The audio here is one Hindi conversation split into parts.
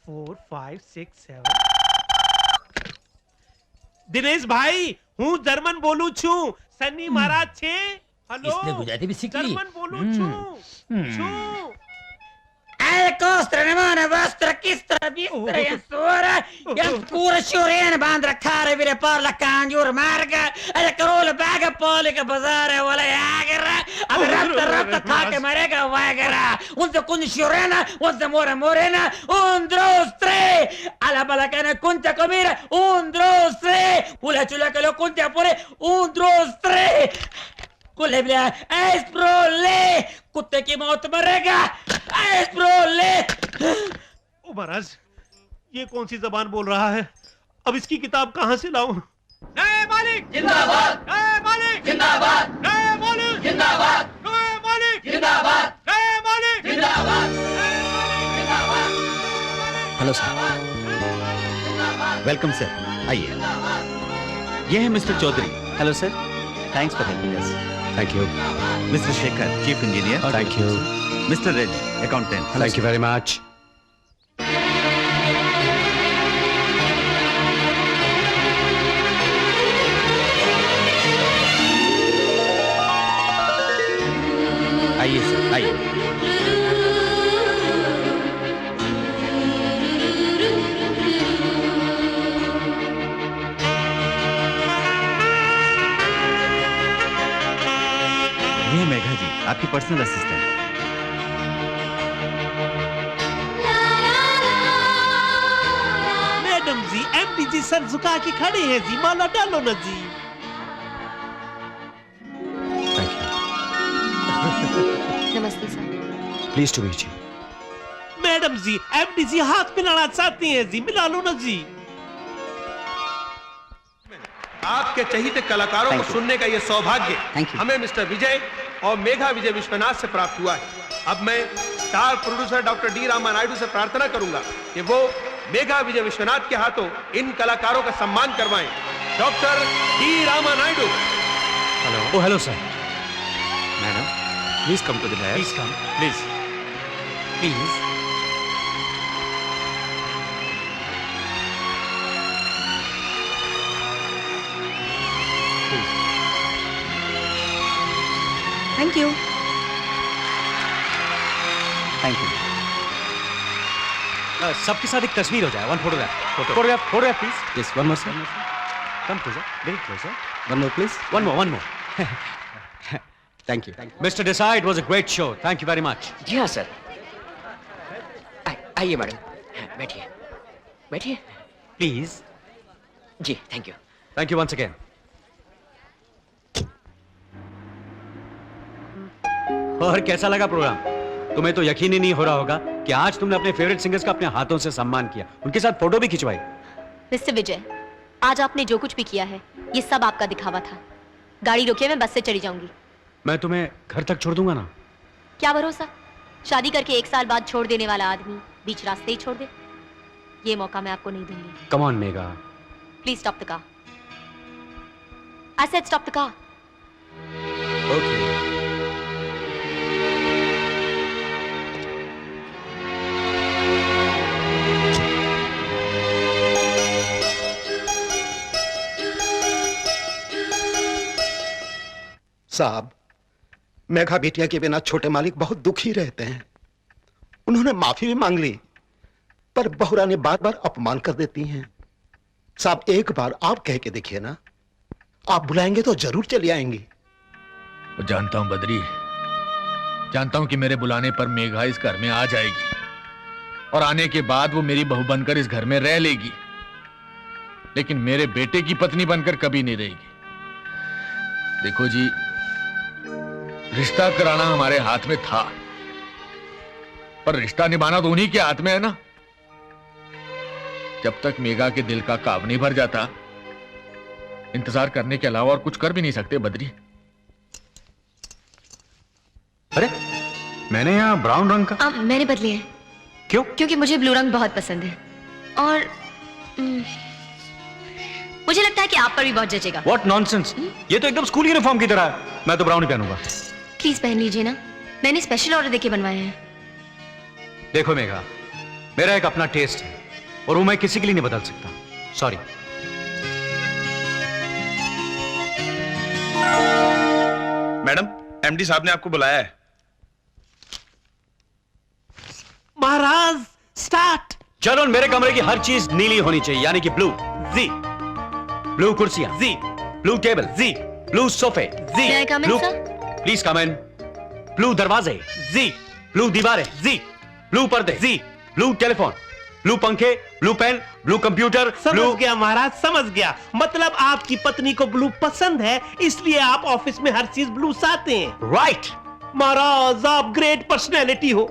4 5 6 7 दिनेश भाई હું જર્મન બોલું છું સની મહારાજ છે હેલો इसने गुजराती भी सीख ली। જર્મન બોલું છું શું Costra, nemane, vostra, kistra, bistra, sora, scura, sciorena, bandra, care, vire, parla, cangiur, marga, e carola, baga, polica, bazare, vuole, agara, rapta, thake, marega, vagara, unse kun sciorena, unse morena, dos, tre, alla balacana, conta comire, dos, tre, ula chula che lo conta pure, dos, tre, कुलेबला एस्प्रोले कुत्ते की मौत मरेगा एस्प्रोले। ओ महाराज ये कौन सी जबान बोल रहा है अब इसकी किताब कहां से लाऊं नए मालिक जिंदाबाद नए मालिक जिंदाबाद नए मालिक जिंदाबाद नए मालिक जिंदाबाद नए मालिक जिंदाबाद जिंदाबाद। हेलो सर, वेलकम सर, आइए। ये है mister Chaudhary. Hello sir, thanks for helping us. Thank you. Mister Shekhar, chief engineer. Thank you. Mister Reddy, accountant. Thank you very much. आइए सर, आइए। ये मेघा जी, आपकी personal assistant. Madam ji MD ji sir झुका के खड़े हैं जी माला डालो ना जी थैंक यू। नमस्ते sir. Please to meet you. Madam ji MD ji हाथ मिलाना चाहती हैं जी मिला लो ना जी आपके चहीते कलाकारों को सुनने का यह सौभाग्य हमें मिस्टर विजय और मेघा विजय विश्वनाथ से प्राप्त हुआ है। अब मैं star producer doctor D Rama Naidu से प्रार्थना करूंगा कि वो मेघा विजय विश्वनाथ के हाथों इन कलाकारों का सम्मान करवाएं। Doctor D Rama Naidu. Hello. Oh hello sir. Madam please come to the dais. Please come, please please. Thank you. Thank you. सबके साथ एक तस्वीर हो जाए। One photograph photograph please. Yes, one more sir. Come closer, very closer. One more please. One more. Thank you. Mister Desai, it was a great show. Thank you very much. जी हाँ सर। आइए मैडम, बैठिए बैठिए। Please. Ji thank you. Thank you once again. और कैसा लगा प्रोग्राम? तुम्हें तो यकीन ही नहीं हो रहा होगा कि आज तुमने अपने फेवरेट सिंगर्स का अपने हाथों से सम्मान किया, उनके साथ फोटो भी खिंचवाई। मिस्टर विजय, आज आपने जो कुछ भी किया है ये सब आपका दिखावा था। गाड़ी रोकिए, मैं बस से चली जाऊंगी। मैं तुम्हें घर तक छोड़ दूंगा ना। क्या भरोसा, शादी करके 1 साल बाद छोड़ देने वाला आदमी बीच रास्ते ही छोड़ दे। ये मौका मैं आपको नहीं दूंगी। Come on Megha. Please stop the car. I said stop the car. Okay. साहब, मेघा बिटिया के बिना छोटे मालिक बहुत दुखी रहते हैं। उन्होंने माफी भी मांग ली, पर बहुरानी बार बार अपमान कर देती हैं। साहब, एक बार आप कह के देखिए ना, आप बुलाएंगे तो जरूर चली आएंगी। जानता हूं बद्री, जानता हूं कि मेरे बुलाने पर मेघा इस घर में आ जाएगी और आने के बाद वो मेरी बहू बनकर इस घर में रह लेगी, लेकिन मेरे बेटे की पत्नी बनकर कभी नहीं रहेगी। देखो जी, रिश्ता कराना हमारे हाथ में था, पर रिश्ता निभाना तो उन्हीं के हाथ में है ना। जब तक मेघा के दिल का काब नहीं भर जाता, इंतजार करने के अलावा और कुछ कर भी नहीं सकते बद्री। अरे, मैंने यहाँ ब्राउन रंग का। मैंने बदले हैं। क्यों? क्योंकि मुझे ब्लू रंग बहुत पसंद है और मुझे लगता है कि आप पर भी बहुत जचेगा। What nonsense! ये तो एकदम स्कूल यूनिफॉर्म की तरह है। मैं तो ब्राउन ही पहनूंगा। प्लीज पहन लीजिए ना, मैंने स्पेशल ऑर्डर देके बनवाए हैं। देखो मेघा, मेरा एक अपना टेस्ट है और वो मैं किसी के लिए नहीं बदल सकता। सॉरी। मैडम, एमडी साहब ने आपको बुलाया है। महाराज स्टार्ट। चलो, मेरे कमरे की हर चीज नीली होनी चाहिए, यानी कि ब्लू। जी। ब्लू कुर्सियां। जी। Blue table. जी। ब्लू सोफे। जी। May I come in, blue, sir? Please come in. Blue दरवाजे। जी। ब्लू दीवारें। जी। ब्लू पर्दे। जी। Blue telephone. ब्लू पंखे। Blue pen. Blue computer. समझ गया महाराज, समझ गया। मतलब आपकी पत्नी को ब्लू पसंद है, इसलिए आप ऑफिस में हर चीज ब्लू चाहते हैं। राइट। महाराज आप ग्रेट पर्सनैलिटी हो।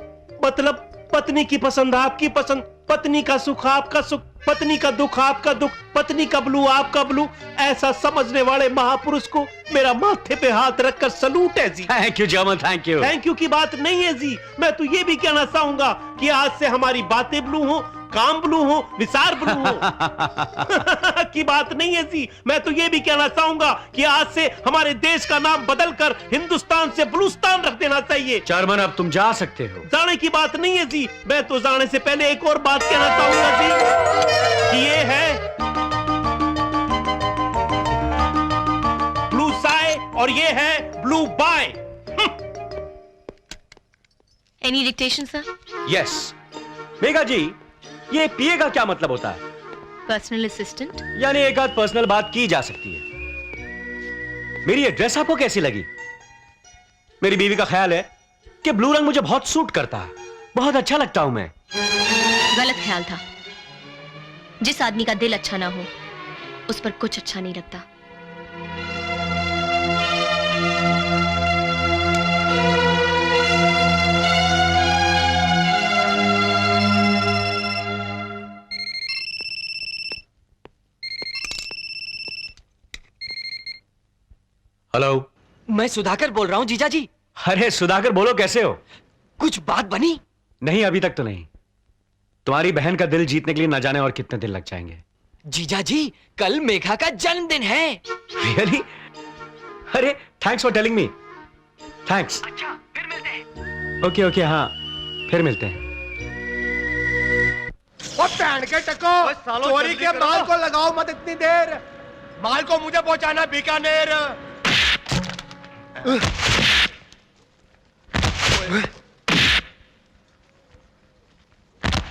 मतलब पत्नी की पसंद आपकी पसंद, पत्नी का सुख आपका सुख, पत्नी का दुख आपका दुख, पत्नी का ब्लू आपका ब्लू। ऐसा समझने वाले महापुरुष को मेरा माथे पे हाथ रखकर सलूट है जी। Thank you German, thank you. Thank you की बात नहीं है जी। मैं तो ये भी कहना चाहूंगा कि आज से हमारी बातें ब्लू हो, काम ब्लू हो, विचार ब्लू हो की बात नहीं है जी। मैं तो ये भी कहना चाहूंगा कि आज से हमारे देश का नाम बदलकर हिंदुस्तान से ब्लूस्तान रख देना चाहिए। चेयरमैन, अब तुम जा सकते हो। जाने की बात नहीं है जी। मैं तो जाने से पहले एक और बात कहना चाहूंगा जी कि ये है ब्लू साय और ये है blue bye. Any dictation sir? Yes. Megha ji, ये पीए का क्या मतलब होता है? Personal assistant. यानी एक आध पर्सनल बात की जा सकती है। मेरी ये ड्रेस आपको कैसी लगी? मेरी बीवी का ख्याल है कि ब्लू रंग मुझे बहुत सूट करता है, बहुत अच्छा लगता हूं मैं। गलत ख्याल था। जिस आदमी का दिल अच्छा ना हो उस पर कुछ अच्छा नहीं लगता। हेलो, मैं सुधाकर बोल रहा हूँ जीजा जी। अरे सुधाकर बोलो, कैसे हो? कुछ बात बनी? नहीं, अभी तक तो नहीं। तुम्हारी बहन का दिल जीतने के लिए न जाने और कितने दिन लग जाएंगे। जीजा जी, कल मेघा का जन्मदिन है। रियली? अरे thanks for telling me. Thanks. अच्छा, फिर मिलते हैं। ओके ओके, हाँ फिर मिलते हैं। वो पैन के टको, चोरी के माल को लगाओ मत इतनी देर। माल को मुझे पहुंचाना बीकानेर।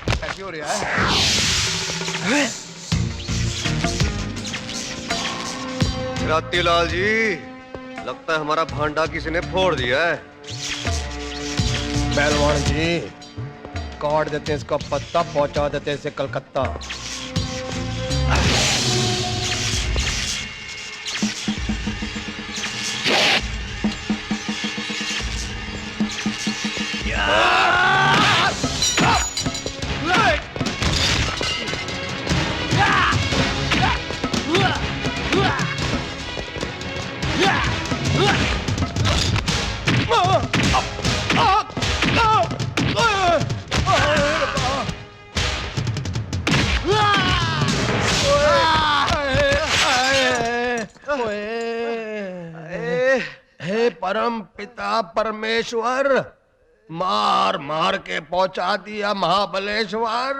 कैसी हो रहा है? रातीलाल जी, लगता है हमारा भांडा किसी ने फोड़ दिया है। पहलवान जी, काट देते हैं इसका पत्ता, पहुंचा देते हैं इसे कलकत्ता। हे परम पिता परमेश्वर, मार मार के पहुंचा दिया Mahabaleshwar.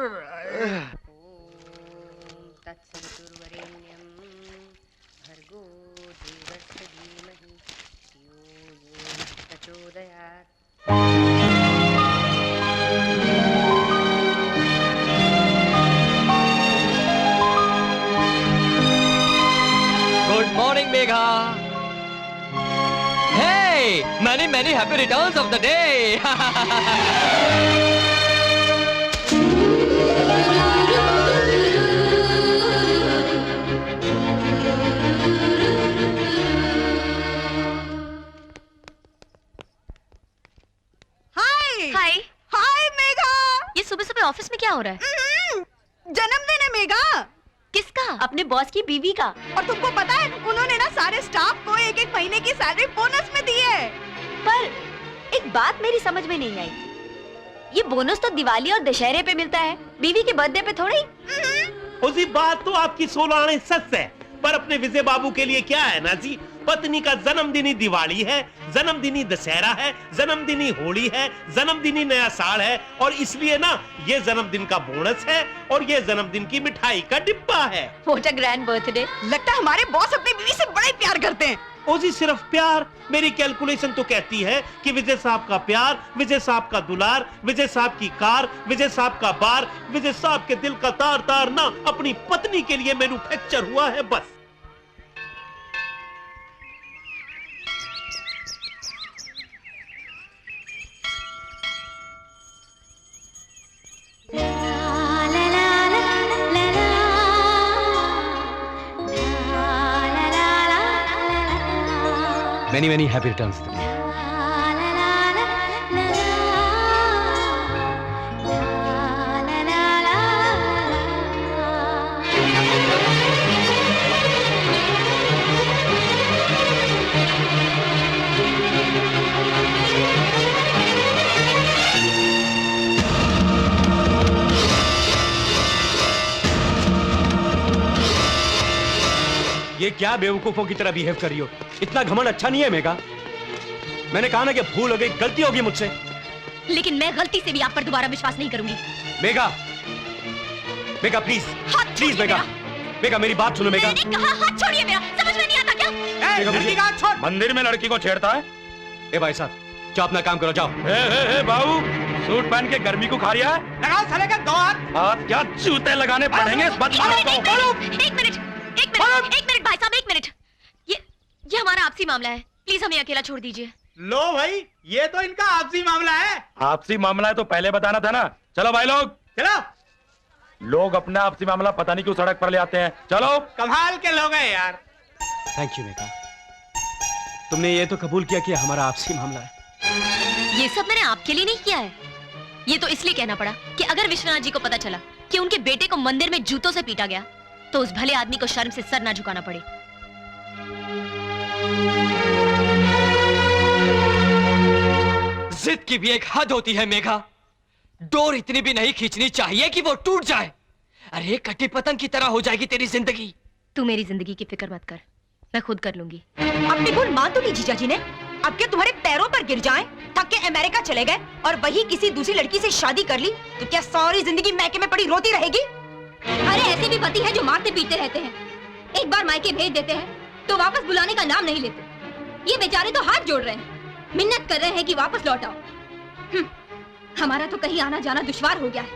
Good morning, Megha. Hey, many happy returns of the day. हाय हाय मेघा। ये सुबह सुबह ऑफिस में क्या हो रहा है? जन्मदिन है मेघा। किसका? अपने बॉस की बीवी का। और तुमको पता है उन्होंने ना सारे स्टाफ को एक एक महीने की सैलरी बोनस में दी है। पर एक बात मेरी समझ में नहीं आई, ये बोनस तो दिवाली और दशहरे पे मिलता है, बीवी के बर्थडे पे थोड़ी। उसी बात तो आपकी 16 आने सच है, पर अपने विजय बाबू के लिए क्या है ना जी, पत्नी का जन्मदिनी दिवाली है, जन्मदिनी दशहरा है, जन्मदिनी होली है, जन्मदिनी नया साल है, और इसलिए ना ये जन्मदिन का बोनस है और ये जन्मदिन की मिठाई का डिब्बा है। What a grand birthday. लगता है हमारे बॉस अपनी बीवी से बड़ा ही प्यार करते हैं। ओ जी सिर्फ प्यार? मेरी कैलकुलेशन तो कहती है कि विजय साहब का प्यार, विजय साहब का दुलार, विजय साहब की कार, विजय साहब का बार, विजय साहब के दिल का तार तार ना अपनी पत्नी के लिए मैन्युफैक्चर हुआ है बस। Many happy returns to me. ये क्या बेवकूफों की तरह बिहेव कर रही हो? इतना घमंड अच्छा नहीं है मेघा। मैंने कहा ना कि भूल हो गई, गलती होगी मुझसे। लेकिन मैं गलती से भी आप पर दोबारा विश्वास नहीं करूंगी। मेघा, मेघा प्लीज, प्लीज मेघा, मेघा मेरी बात सुनो मेघा। मैंने कहा हाथ छोड़िए मेरा, समझ में नहीं आता क्या? लड़की का हाथ छोड़। मंदिर में लड़की को छेड़ता है? ए भाई साहब, जाओ अपना काम करो, जाओ। बाबू, सूट पहन के गर्मी को खा रहा है? लगाओ साले का 2 हाथ। हाथ क्या जूते लगाने पड़ेंगे इस बदमाश को। एक मिनट भाई साहब, एक मिनट। ये हमारा आपसी मामला है, प्लीज हमें अकेला छोड़ दीजिए। लो भाई, ये तो इनका आपसी मामला है। आपसी मामला है तो पहले बताना था ना। चलो भाई लोग, चलो। लोग अपना आपसी मामला पता नहीं क्यों सड़क पर ले आते हैं। चलो। कमाल के लोग हैं यार। थैंक यू मेघा, तुमने ये तो कबूल किया कि हमारा आपसी मामला है। ये सब मैंने आपके लिए नहीं किया है, ये तो इसलिए कहना पड़ा कि अगर विश्वनाथ जी को पता चला कि उनके बेटे को मंदिर में जूतों से पीटा गया तो उस भले आदमी को शर्म से सर ना झुकाना पड़े। जिद की भी एक हद होती है मेघा, डोर इतनी भी नहीं खींचनी चाहिए कि वो टूट जाए। अरे कटी पतंग की तरह हो जाएगी तेरी जिंदगी। तू मेरी जिंदगी की फिक्र मत कर, मैं खुद कर लूंगी। अपनी भूल मान तो ली जीजा जी ने। अब क्या तुम्हारे पैरों पर गिर जाएं, थक के अमेरिका चले गए और वही किसी दूसरी लड़की से शादी कर ली तो क्या सारी जिंदगी मैके में पड़ी रोती रहेगी? अरे ऐसे भी पति हैं जो मारते पीटते रहते हैं, एक बार मायके भेज देते हैं तो वापस बुलाने का नाम नहीं लेते। ये बेचारे तो हाथ जोड़ रहे हैं, मिन्नत कर रहे हैं कि वापस लौट आओ। हमारा तो कहीं आना जाना दुश्वार हो गया है,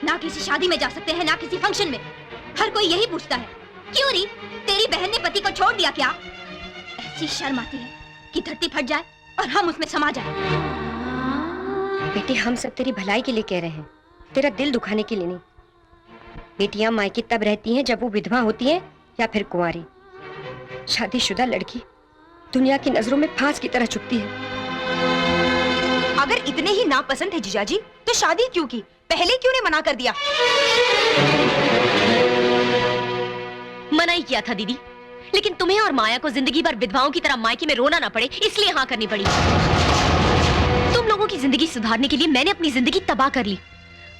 ना किसी शादी में जा सकते हैं ना किसी फंक्शन में। हर कोई यही पूछता है, क्यों री तेरी बहन ने पति को छोड़ दिया क्या? ऐसी शर्म आती है कि धरती फट जाए और हम उसमें समा जाए। बेटे, हम सब तेरी भलाई के लिए कह रहे हैं, तेरा दिल दुखाने के लिए नहीं। बेटियां मायके तब रहती हैं जब वो विधवा होती हैं या फिर कुंवारी। शादीशुदा लड़की दुनिया की नजरों में फांस की तरह चुभती है। अगर इतने ही नापसंद है जीजाजी तो शादी क्यों की? पहले क्यों ने मना कर दिया? मना ही किया था दीदी, लेकिन तुम्हें और माया को जिंदगी भर विधवाओं की तरह मायके में रोना ना पड़े इसलिए हाँ करनी पड़ी। तुम लोगों की जिंदगी सुधारने के लिए मैंने अपनी जिंदगी तबाह कर ली।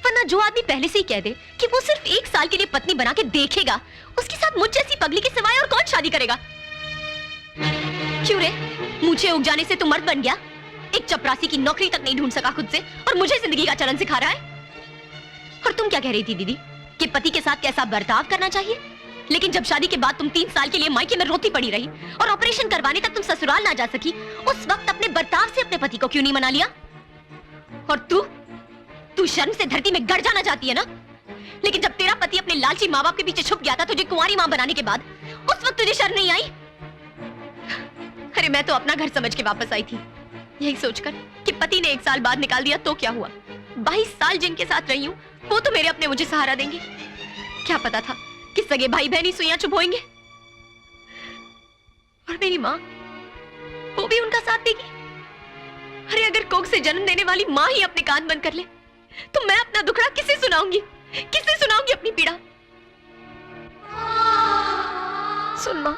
वरना जो आदमी पहले से ही कह दे कि वो सिर्फ 1 साल के लिए पत्नी बना के देखेगा, उसके साथ मुझ जैसी पगली के सिवाय और कौन शादी करेगा? क्यों रे, मुझे उग जाने से तू मर्द बन गया? एक चपरासी की नौकरी तक नहीं ढूंढ सका खुद से और मुझे जिंदगी का चलन सिखा रहा है। और तुम क्या कह रही थी दीदी कि पति के साथ कैसा बर्ताव करना चाहिए? लेकिन जब शादी के बाद तुम 3 साल के लिए मायके में रोती पड़ी रही और ऑपरेशन करवाने तक तुम ससुराल ना जा सकी, उस वक्त अपने बर्ताव से अपने पति को क्यों नहीं मना लिया? और तू शर्म से धरती में गड़ जाना चाहती है ना? लेकिन जब तेरा पति अपने लालची माँ बाप के पीछे छुप गया था तुझे कुंवारी माँ बनाने के बाद, उस वक्त तुझे शर्म नहीं आई? अरे मैं तो अपना घर समझ के वापस आई थी, यही सोचकर कि पति ने 1 साल बाद निकाल दिया तो क्या हुआ। 22 साल जिनके साथ रही हूँ वो तो मेरे अपने मुझे सहारा देंगे। क्या पता था कि सगे भाई बहन ही सुइयां चुभोएंगे। और मेरी माँ, वो भी उनका साथ देगी। अरे अगर कोख से जन्म देने वाली माँ ही अपने कान बंद कर ले तो मैं अपना दुखड़ा किसे सुनाऊंगी? किसे सुनाऊंगी अपनी पीड़ा? सुन माँ,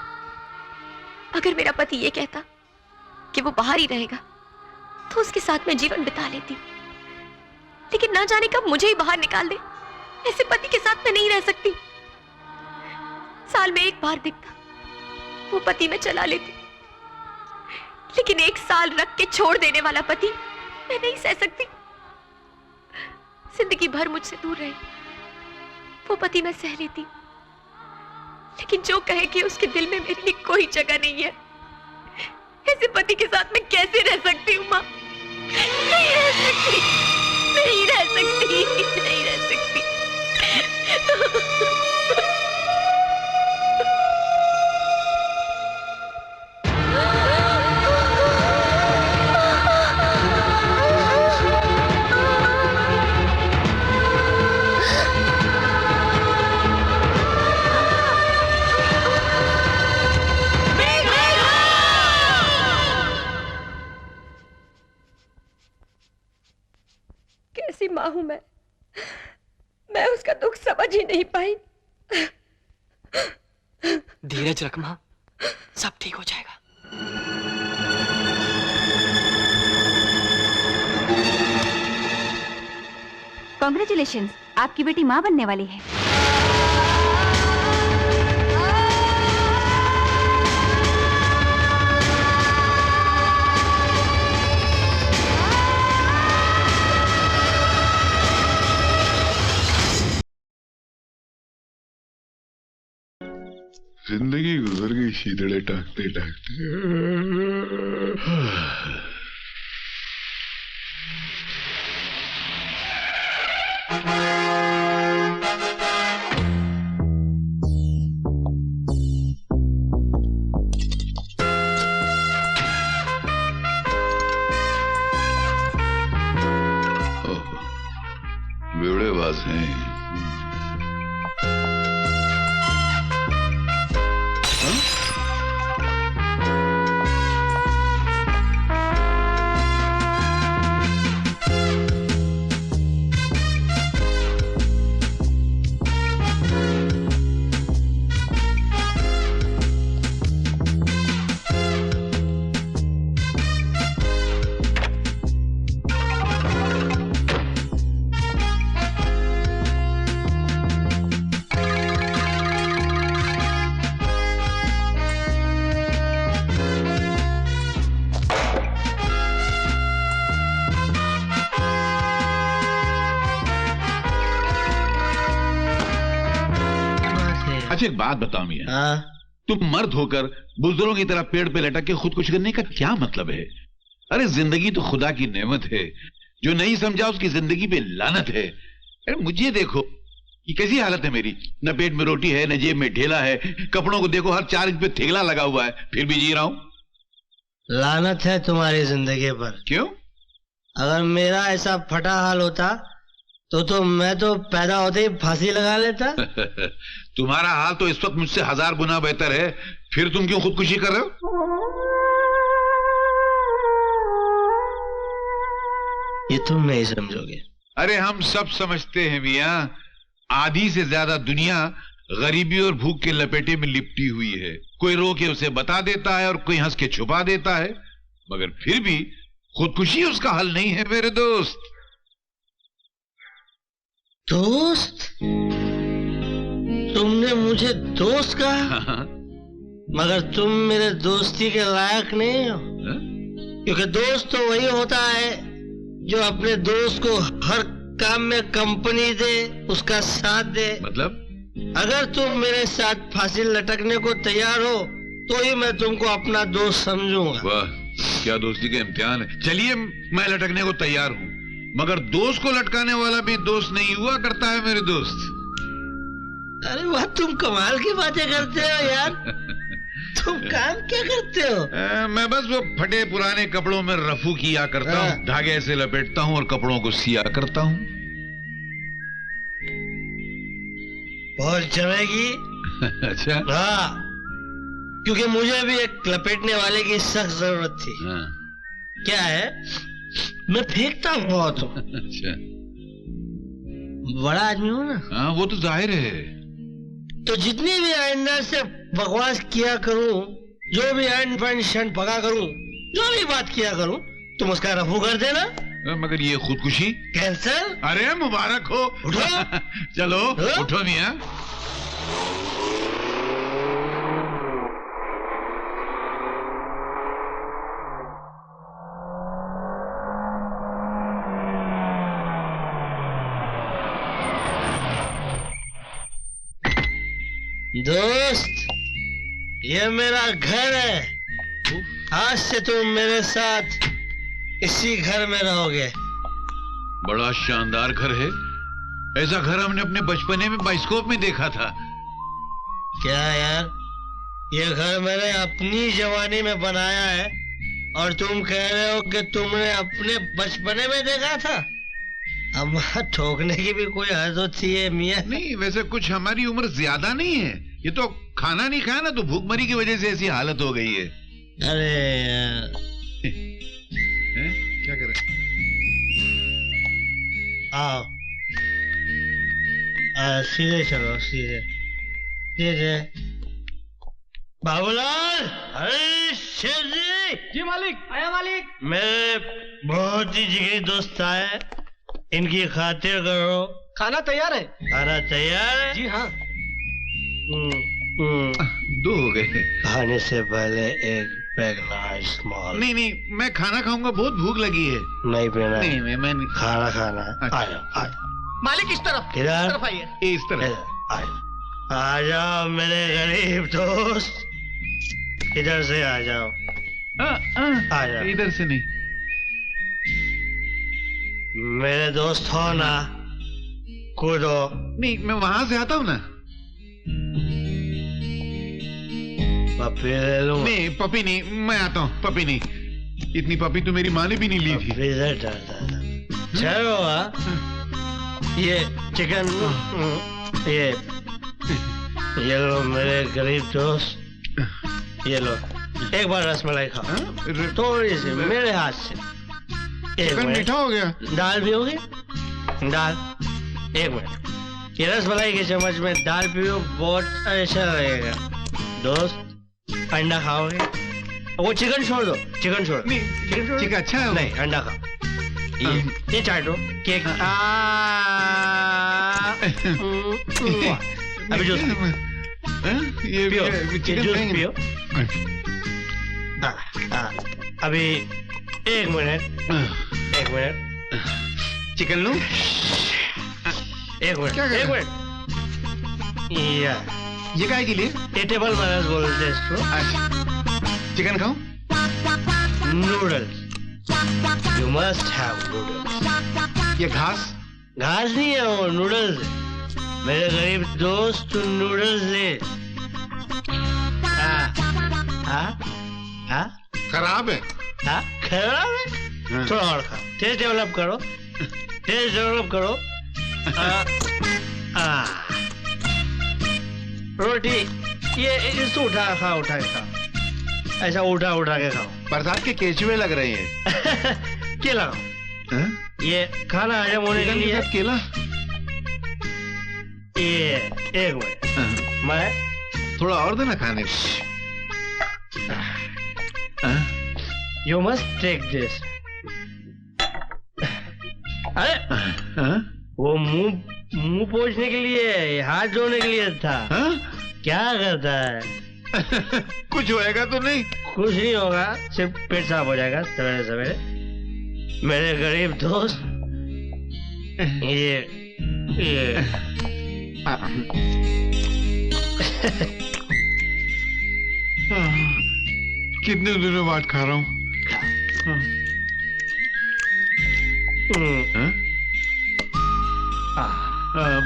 अगर मेरा पति ये कहता कि वो बाहर ही रहेगा तो उसके साथ मैं जीवन बिता लेती, लेकिन ना जाने कब मुझे ही बाहर निकाल दे। ऐसे पति के साथ मैं नहीं रह सकती। साल में 1 बार दिखता वो पति मैं चला लेती, लेकिन 1 साल रख के छोड़ देने वाला पति मैं नहीं सह सकती। जिंदगी भर मुझसे दूर रहे वो पति मैं सह लेती, लेकिन जो कहे कि उसके दिल में मेरे लिए कोई जगह नहीं है, ऐसे पति के साथ मैं कैसे रह सकती हूँ माँ? नहीं रह सकती, नहीं रह सकती, नहीं रह सकती। कैसी माँ हूं मैं उसका दुख समझ ही नहीं पाई। धीरज रख माँ, सब ठीक हो जाएगा। कॉन्ग्रेचुलेशंस, आपकी बेटी माँ बनने वाली है। जिंदगी गुजर गई शीतड़े टाकते टाकते। बेवड़ेबाज हैं। अच्छा एक बात बताओ मियां, तुम मर्द होकर बुजुर्गों की तरह पेड़ पे लटक के खुदकुशी करने का क्या मतलब है? अरे जिंदगी तो खुदा की नेमत है, जो नहीं समझा उसकी जिंदगी पे लानत है। अरे मुझे देखो, ये कैसी हालत है मेरी, न पेट में रोटी है, न जेब में ढेला है, कपड़ों को देखो हर 4 इंच पे थेगला लगा हुआ है, फिर भी जी रहा हूं। लानत है तुम्हारी जिंदगी पर। क्यों? अगर मेरा ऐसा फटा हाल होता तो मैं तो पैदा होते ही फांसी लगा लेता। तुम्हारा हाल तो इस वक्त मुझसे 1000 गुना बेहतर है, फिर तुम क्यों खुदकुशी कर रहे हो? ये तुम नहीं समझोगे। अरे हम सब समझते हैं मियां, आधी से ज्यादा दुनिया गरीबी और भूख के लपेटे में लिपटी हुई है। कोई रो के उसे बता देता है और कोई हंस के छुपा देता है, मगर फिर भी खुदकुशी उसका हल नहीं है मेरे दोस्त। दोस्त? तुमने मुझे दोस्त कहा? मगर तुम मेरे दोस्ती के लायक नहीं हो, क्योंकि दोस्त तो वही होता है जो अपने दोस्त को हर काम में कंपनी दे, उसका साथ दे। मतलब? अगर तुम मेरे साथ फांसी लटकने को तैयार हो तो ही मैं तुमको अपना दोस्त समझूंगा। वाह, क्या दोस्ती का इम्तिहान है। चलिए मैं लटकने को तैयार हूँ, मगर दोस्त को लटकाने वाला भी दोस्त नहीं हुआ करता है मेरे दोस्त। अरे वाह, तुम कमाल की बातें करते हो यार। तुम काम क्या करते हो? मैं बस वो फटे पुराने कपड़ों में रफू किया करता हूँ, धागे से लपेटता हूँ और कपड़ों को सिया करता हूँ। बहुत जमेगी। अच्छा? हाँ, क्योंकि मुझे भी एक लपेटने वाले की सख्त जरूरत थी। क्या है, मैं फेंकता बहुत हूँ। अच्छा, बड़ा आदमी हूँ ना। हाँ, वो तो जाहिर है। तो जितनी भी आइंदा से बकवास किया करूँ, जो भी एंड फंड शंड पका करूँ, जो भी बात किया करूँ, तुम उसका रफू कर देना। मगर ये खुदकुशी कैंसर? अरे मुबारक हो। उठो। चलो, उठो मियां। दोस्त, ये मेरा घर है। आज से तुम मेरे साथ इसी घर में रहोगे। बड़ा शानदार घर है। ऐसा घर हमने अपने बचपने में बाइस्कोप में देखा था। क्या यार, ये घर मैंने अपनी जवानी में बनाया है और तुम कह रहे हो कि तुमने अपने बचपने में देखा था? अब ठोकने की भी कोई हद होती है मियां? नहीं, वैसे कुछ हमारी उम्र ज्यादा नहीं है। ये तो खाना नहीं खाया ना, तो भूखमरी की वजह से ऐसी हालत हो गई है। अरे यार क्या कर रहे? आओ, सीधे चलो, सीधे सीधे। बाबूलाल, अरे शेर जी मालिक, आया मालिक। मेरे बहुत ही जिगरी दोस्त आए, इनकी खातिर करो। खाना तैयार है? खाना तैयार है? जी हाँ। दो हो गए। खाने से पहले एक पैग स्मॉल। नहीं नहीं, मैं खाना खाऊंगा, बहुत भूख लगी है। नहीं पीना? नहीं, मैं नहीं। खाना खाना। अच्छा। आया मालिक इस तरफ, किधर? इस तरफ आइए। इस तरह आ जाओ मेरे गरीब दोस्त, इधर से आ जाओ। आ जाओ। इधर से नहीं। मेरे दोस्त हो ना, कूदो। नहीं, मैं वहां से आता हूँ ना। पपी ले लूं? नहीं, पपी नहीं, मैं आता हूँ। पपी नहीं, इतनी पपी तो मेरी माँ ने भी नहीं ली थी। चलो, ये चिकन, ये लो मेरे गरीब दोस्त, ये लो। एक बार रसमलाई खाओ, थोड़ी सी मेरे हाथ से। एक मीठा हो गया। दाल भी होगी? दाल, एक मिनट। ये रसमलाई के चम्मच में दाल पियो, बहुत अच्छा लगेगा। दोस्त, अंडा खाओगे? वो चिकन छोड़ दो, चिकन छोड़। चिकन अच्छा है? नहीं, अंडा खाओ। ये चाटो, केक। अभी जूस ये पियो, चिकन जूस पियो। अभी एक मिनट, एक मिनट। चिकन लूं? एक मिनट, एक मिनट। ये काय के लिए? ये टेबल मैनर्स बोलते हैं इसको। अच्छा, चिकन खाऊं? Noodles, you must have noodles. ये घास? घास नहीं है, वो नूडल्स है। मेरे गरीब दोस्त, तू नूडल्स ले। खराब है? खराब है? थोड़ा और खाओ, टेस्ट डेवलप करो, टेस्ट डेवलप करो। रोटी ये इसको उठा खाओ, उठा के खाओ, ऐसा उठा उठा के खाओ। बरसात के केचुए लग रहे हैं। केला खाओ, ये खाना हजम होने के लिए। केला? ये एक मिनट, मैं थोड़ा और देना खाने को। You must take this. अरे वो मुंह पोंछने के लिए, हाथ धोने के लिए था। क्या करता है? कुछ होएगा तो नहीं? कुछ नहीं होगा, सिर्फ पेट साफ हो जाएगा सवेरे सवेरे। मेरे गरीब दोस्त, ये कितने दिनों बाद खा रहा हूँ।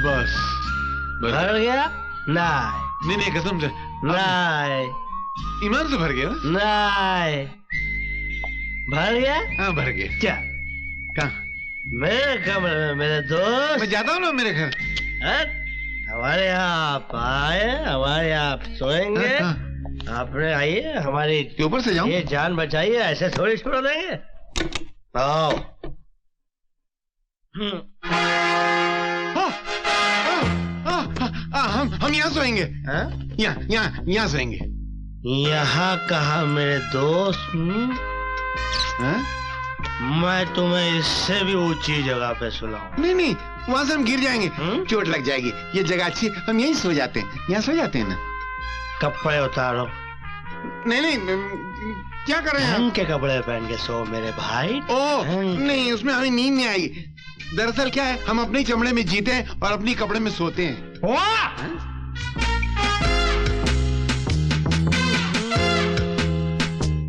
बस भर गया? नहीं नहीं, कसम से नहीं, ईमान से भर गया? नहीं, भर गया? हाँ, भर गया। क्या? कहाँ? मेरे कमरे में मेरे दोस्त। मैं जाता हूँ ना मेरे घर। हमारे यहाँ आप आए, हमारे यहाँ आप सोएंगे। आपने आइए, हमारी ऊपर से जाऊं? ये जान बचाइए, ऐसे थोड़ी छोड़ देंगे। आओ। हम यहाँ सोएंगे। यहाँ सोएंगे। यहाँ कहा मेरे दोस्त? मैं तुम्हें इससे भी ऊंची जगह पे सुलाऊं। नहीं नहीं, वहां से हम गिर जाएंगे, चोट लग जाएगी। ये जगह अच्छी, हम यहीं सो जाते हैं। यहाँ सो जाते हैं ना। कपड़े उतारो। नहीं नहीं, क्या कर रहे हैं? ढंग के कपड़े पहन के सो मेरे भाई। ओह नहीं, उसमें हमें नींद नहीं आएगी। दरअसल क्या है, हम अपने चमड़े में जीते हैं और अपनी कपड़े में सोते हैं।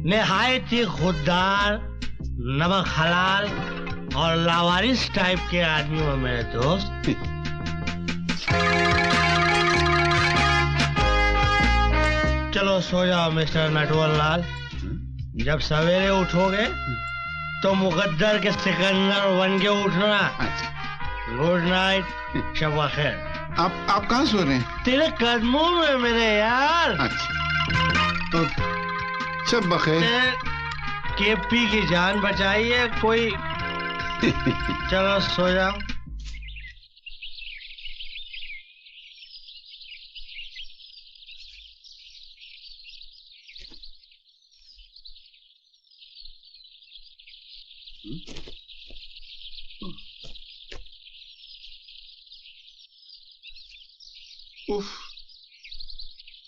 निहायत ही खुददार, नमक हलाल और लावारिस टाइप के आदमी हो मेरे दोस्त। चलो सो जाओ मिस्टर नटवर लाल। जब सवेरे उठोगे तो मुकद्दर के सिकंदर बन के उठना। गुड नाइट, शब खैर। आप कहाँ सो रहे हैं? तेरे कदमों में मेरे यार। तो शब बखैर। केपी की जान बचाइए कोई। चलो सो जाओ।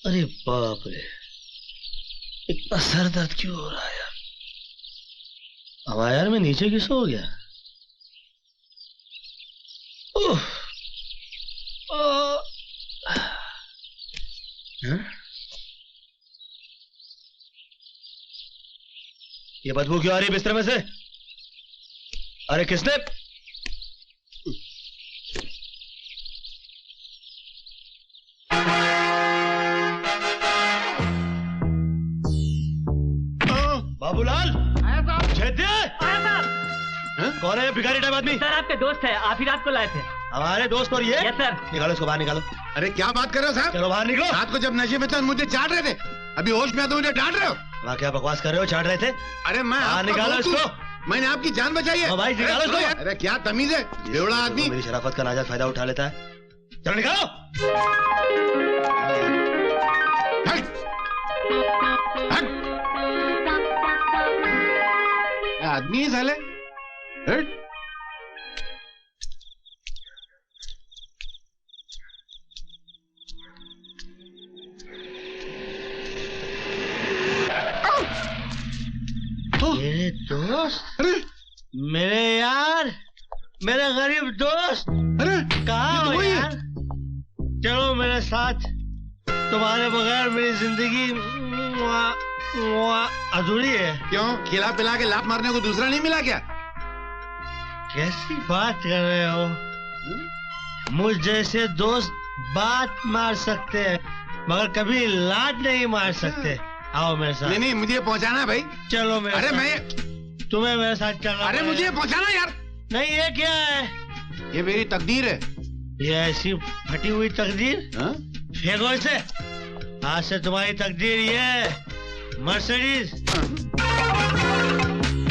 अरे बाप रे, इतना सर दर्द क्यों हो रहा है यार? अब यार मैं नीचे किस हो गया? ये बदबू क्यों आ रही है बिस्तर में से? अरे किसने? बाबूलाल, कौन है भिखारी टाइप आदमी? सर आपके दोस्त है, आप ही रात को लाए थे। हमारे दोस्त और ये? Yes sir. निकालो इसको बाहर निकालो। अरे क्या बात कर रहे हो साहब? चलो बाहर निकलो। रात को जब नशे में थे मुझे चाट रहे थे, अभी होश में तो मुझे डांट रहे हो। वहाँ क्या बकवास कर रहे हो? चाट रहे थे? अरे मैं निकालो इसको। मैंने आपकी जान बचाई है। भाई निकालो इसको। अरे क्या तमीज है, बेवड़ा आदमी। मेरी शराफत का नाजायज फायदा उठा लेता है। चलो निकालो। आदमी है साले। मेरे दोस्त, मेरे यार, मेरे गरीब दोस्त, अरे कहाँ हो यार? चलो मेरे साथ, तुम्हारे बगैर मेरी जिंदगी अधूरी है। क्यों? खिला पिला के लात मारने को दूसरा नहीं मिला क्या? कैसी बात कर रहे हो? मुझ जैसे दोस्त बात मार सकते हैं मगर कभी लात नहीं मार सकते। आओ मेरे साथ। नहीं मुझे पहुंचाना है भाई। चलो मेरे अरे साथ। मैं तुम्हें मेरे साथ चलना। अरे मुझे पहुंचाना यार। नहीं ये क्या है? ये मेरी तकदीर है। ये ऐसी फटी हुई तकदीर? फेंको इसे। आज से तुम्हारी तकदीर ये मर्सिडीज।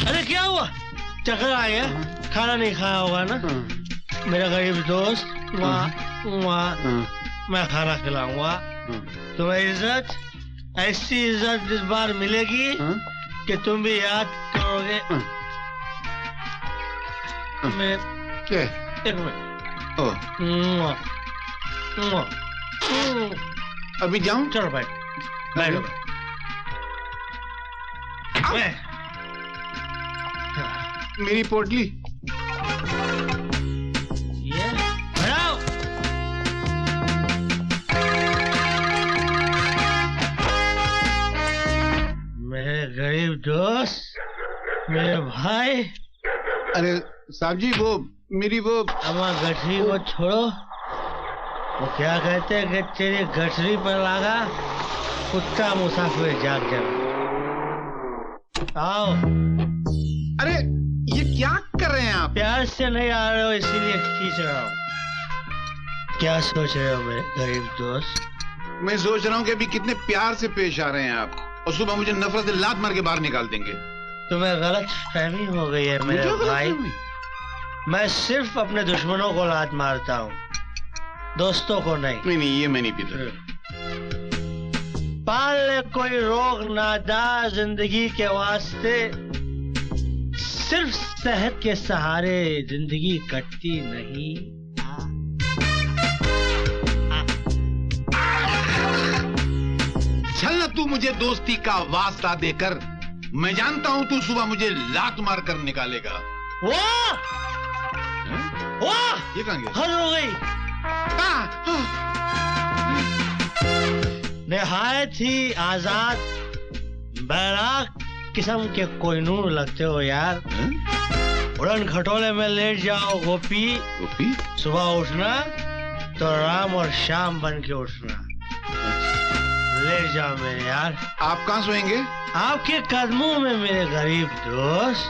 अरे क्या हुआ? चक्कर आ गया? खाना नहीं खाया होगा ना? मेरा गरीब दोस्त, मैं खाना खिलाऊंगा। तुम्हें इज्जत, ऐसी इज्जत इस बार मिलेगी कि तुम भी याद करोगे। एक मिनट। अभी जाऊं? चलो भाई बैठो। मेरी पोटली ये हटाओ। मेरे गरीब दोस्त, मेरे भाई। अरे साहब जी वो मेरी वो अम्मा गठरी को छोड़ो। वो क्या कहते हैं कि तेरी गठरी पर लगा कुत्ता मुसाफिर जाग जाए। आओ। अरे ये क्या कर रहे हैं आप? प्यार से नहीं आ रहे हो इसीलिए खींच रहा हूँ। क्या सोच रहे हो मेरे गरीब दोस्त? मैं सोच रहा हूँ कि अभी कितने प्यार से पेश आ रहे हैं आप और सुबह मुझे नफरत से लात मार के बाहर निकाल देंगे। तुम्हें गलत फहमी हो गई है मेरे भाई। मैं सिर्फ अपने दुश्मनों को लात मारता हूँ, दोस्तों को नहीं। नहीं ये मैं नहीं पीता। पाल ले कोई रोग नादार जिंदगी के वास्ते, सिर्फ सेहत के सहारे जिंदगी कटती नहीं। चल ना तू मुझे दोस्ती का वास्ता देकर, मैं जानता हूँ तू सुबह मुझे लात मार कर निकालेगा। वाह वाह, ये कहाँ गया? हद हो गई। निहायत ही आजाद, बैराक किस्म के कोहिनूर लगते हो यार। उड़न खटोले में लेट जाओ गोपी। गोपी? सुबह उठना तो राम और शाम बन के उठना। लेट जाओ मेरे यार। आप कहाँ सोएंगे? आपके कदमों में मेरे गरीब दोस्त,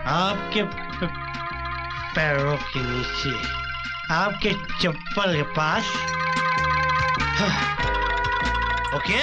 आपके पैरों के नीचे, आपके चप्पल के पास। ओके?